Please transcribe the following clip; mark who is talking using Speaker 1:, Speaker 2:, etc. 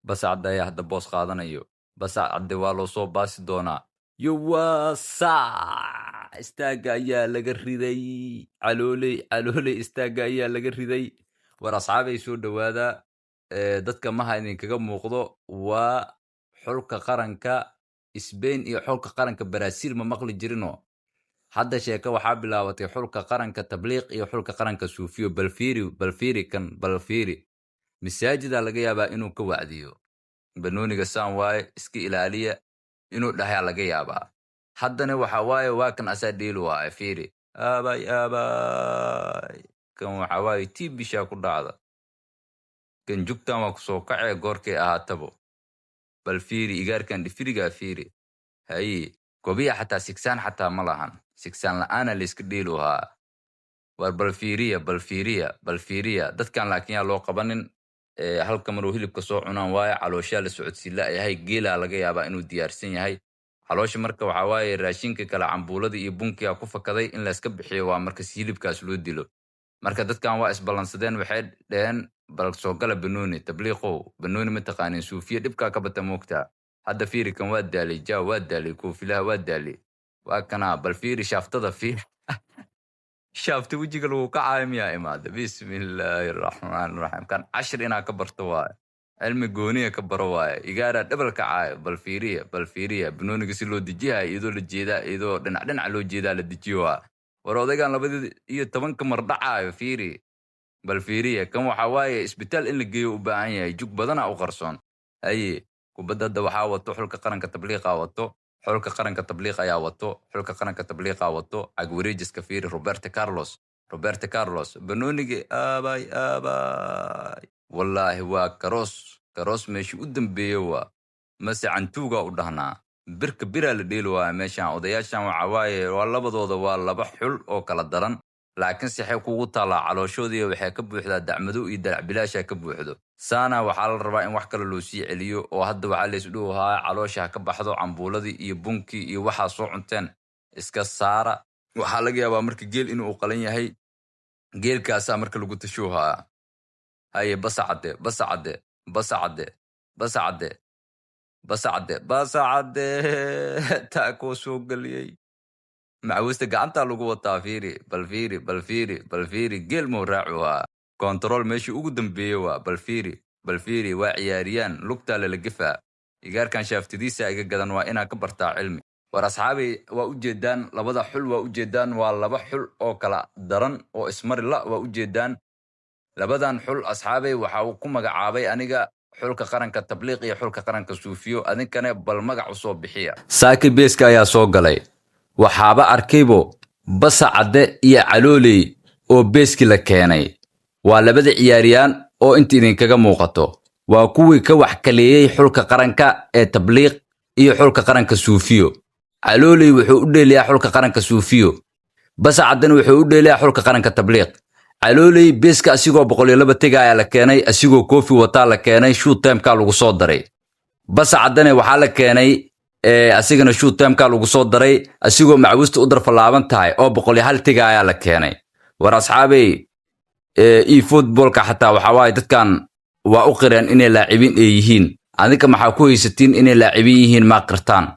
Speaker 1: bas cadde ayaa hadda boos qaadanayo bas cadde waa loo soo baasi doonaa yuwasa istaaga ayaa laga riday calooley istaaga ayaa laga riday war asxaabay soo dhawaada dadka maha idinkaga muuqdo waa xulka qaranka Spain iyo xulka qaranka Brazil ma maqli jirino hadda sheeka waxaa bilaabatay xulka qaranka tabliiq iyo xulka qaranka suufiyo balfiiri masaajida laga yaabaa inuu ka wacdiyo banooniga saan waaye iska ilaaliya inuu dhahay laga yaabaa haddana waxa waaye waa kan asaa dheelu waaye fiiri aabay kan waxa waaye tiibisha ku dhacda kan jugtan waa kusoo kacee goorkay ahaatabo bal fiiri igaarkan dhifirigaa fiiri haye gobiya xataa sigsaan xataa ma lahan sigsaan la'aana layska dheeluhaa war bal fiiriya dadkan laakiin yaa loo qabanin halka maruu hilibka soo cunaan waaye calooshaa la socodsiila yahay geelaa laga yaabaa inuu diyaarsan yahay caloosha marka waxaa waaye raashinka kale cambuulada iyo bunkiga ku fakaday in layska bixiyo waa markas hilibkaas loo dilo marka dadkan waa isballansadeen waxay dhaheen bal soo gala banooni tabliiqow banooni ma taqaanin suufiya dhibkaa ka bata moogtaa hadda fiiri kan waa daalay jaa waa daalay koofilaha waa daalay waa kanaa bal fiiri shaaftada fiiri shaafta wejiga lagu kacaayo miyaa imaada bismillaahi raxmaani raxiim kan cashir inaa ka barto waaye cilmi gooniya ka baro waaye igaaraa dhabal kacaayo bal fiiriya banooniga si loo dejiyahay iyadoo la jeedaa iyadoo dhinac loo jeedaa la dejiyo waa war odaygan 12 mar dhacaayo fiiri bal fiiriya kan waxa waaye isbitaal in la geeyo u baahan yahay jug badana u qarsoon haye kubadda hadda waxaa wato xulka qaranka tabliiqa wato xulka qaranka tabliiq ayaa wato xulka qaranka tabliiqa wato agwareejiska fiiri Roberto Carlos banooniga aabay wallaahi waa karoos meeshii u dambeeyay waa mase cantuuga u dhahnaa birka biraa la dheeli waa meeshaan odayaashan waxa waaye waa labadooda waa laba xul oo kala daran laakiin si xay kugu taalaa calooshoodii waxay ka buuxdaa dacmado iyo dalac ka buuxdo saana waxaa la rabaa in wax kale loo sii celiyo oo hadda waxaa la isdhuuhaa caloosha ka baxdo cambuuladii iyo bunkii iyo waxa soo cunteen iska saara waxaa laga yaabaa marka geel inuu qalan yahay geelkaasa marka lagu tashuuhaa haye basacade taa koo soo geliyey macawista gacanta lagu wataa bal fiiri geel moo raacuhaa kontarool meeshii ugu dambeeyey waa bal fiiri waa ciyaariyaan lugtaa lala gefaa igaarkan shaaftadiisa iga gadan waa inaa ka bartaa cilmi war asxaabay waa ujeedaan labada xul waa ujeedaan waa laba xul oo kala daran oo ismarila waa ujeedaan labadan xul asxaabay waxa uu ku magacaabay aniga xulka qaranka tabliiq iyo xulka qaranka suufiyo adinkana bal magac u soo bixiya saaki beeska ayaa soo galay waxaaba arkaybo basa cadde iyo calooley oo beeski la keenay waa labada ciyaariyaan oo inta idinkaga muuqato waa kuwii ka wax kaleeyay xulka qaranka ee tabliiq iyo xulka qaranka suufiyo calooley wuxuu u dheelayaa xulka qaranka suufiyo basa caddena wuxuu u dheelayaa xulka qaranka tabliiq calooley beeska asigoo 102 tagaaya la keenay asigoo koofi wataa la keenay shoot time-ka lagu soo daray basa caddena waxaa la keenay asigana shoot time-ka lagu soo daray asigoo macawista u darfalaaban tahay oo 101 tagaaya la keenay war asxaabay footballka xataa waxa waaye dadkan waa u qireen inay laacibin ay yihiin adinka maxaa ku haysatiin inay laacibin yihiin ma qirtaan